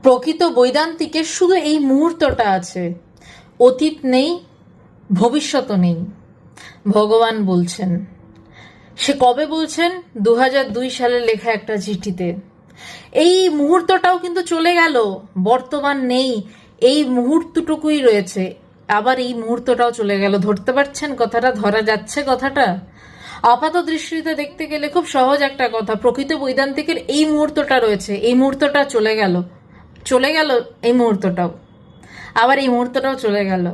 প্রকৃত বৈদান্তিকের শুধু এই মুহূর্তটা আছে, অতীত নেই, ভবিষ্যৎ নেই। ভগবান বলছেন, সে কবে বলছেন? 2002 সালে লেখা একটা চিঠিতে। এই মুহূর্তটাও কিন্তু চলে গেল, বর্তমান নেই, এই মুহূর্তটুকুই রয়েছে। আবার এই মুহূর্তটাও চলে গেল। ধরতে পারছেন কথাটা? ধরা যাচ্ছে কথাটা? আপাত দৃষ্টিতে দেখতে গেলে খুব সহজ একটা কথা। প্রকৃত বৈদান্তিকের এই মুহূর্তটা রয়েছে, এই মুহূর্তটা চলে গেল, চলে গেল এই মুহূর্তটাও, আবার এই মুহূর্তটাও চলে গেল।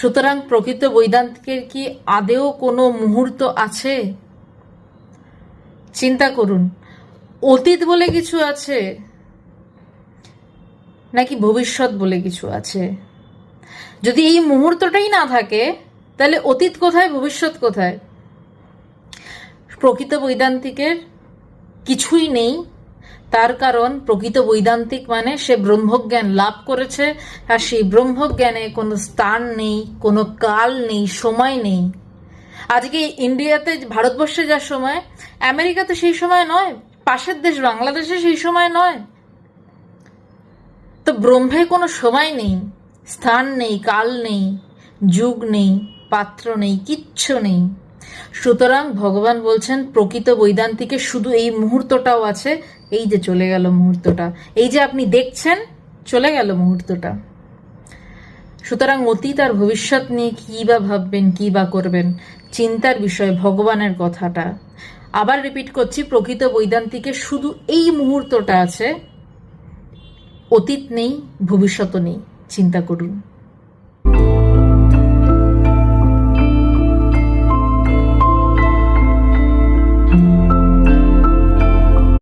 সুতরাং প্রকৃত বৈদান্তিকের কি আদেও কোনো মুহূর্ত আছে? চিন্তা করুন। অতীত বলে কিছু আছে নাকি ভবিষ্যৎ বলে কিছু আছে? যদি এই মুহূর্তটাই না থাকে, তাহলে অতীত কোথায়, ভবিষ্যৎ কোথায়? প্রকৃত বৈদান্তিকের কিছুই নেই। তার কারণ প্রকৃত বৈদান্তিক মানে সে ব্রহ্মজ্ঞান লাভ করেছে, আর সেই ব্রহ্মজ্ঞানে কোনো স্থান নেই, কোনো কাল নেই, সময় নেই। আজকে ইন্ডিয়াতে, ভারতবর্ষে যা সময়, আমেরিকাতে সেই সময় নয়, পাশের দেশ বাংলাদেশে সেই সময় নয়। তো ব্রহ্মে কোনো সময় নেই, স্থান নেই, কাল নেই, যুগ নেই, পাত্র নেই, কিচ্ছু নেই। সুতরাং ভগবান বলছেন প্রকৃত বৈদান্তিকে শুধু এই মুহূর্তটাও আছে। এই যে চলে গেল মুহূর্তটা, এই যে আপনি দেখছেন, চলে গেল মুহূর্তটা। সুতরাং অতীত আর ভবিষ্যৎ নিয়ে কি বা ভাববেন, কি বা করবেন, চিন্তার বিষয় ভগবানের কথাটা। আবার রিপিট করছি, প্রকৃত বৈদান্তিকে শুধু এই মুহূর্তটা আছে, অতীত নেই, ভবিষ্যৎ নেই। চিন্তা করুন।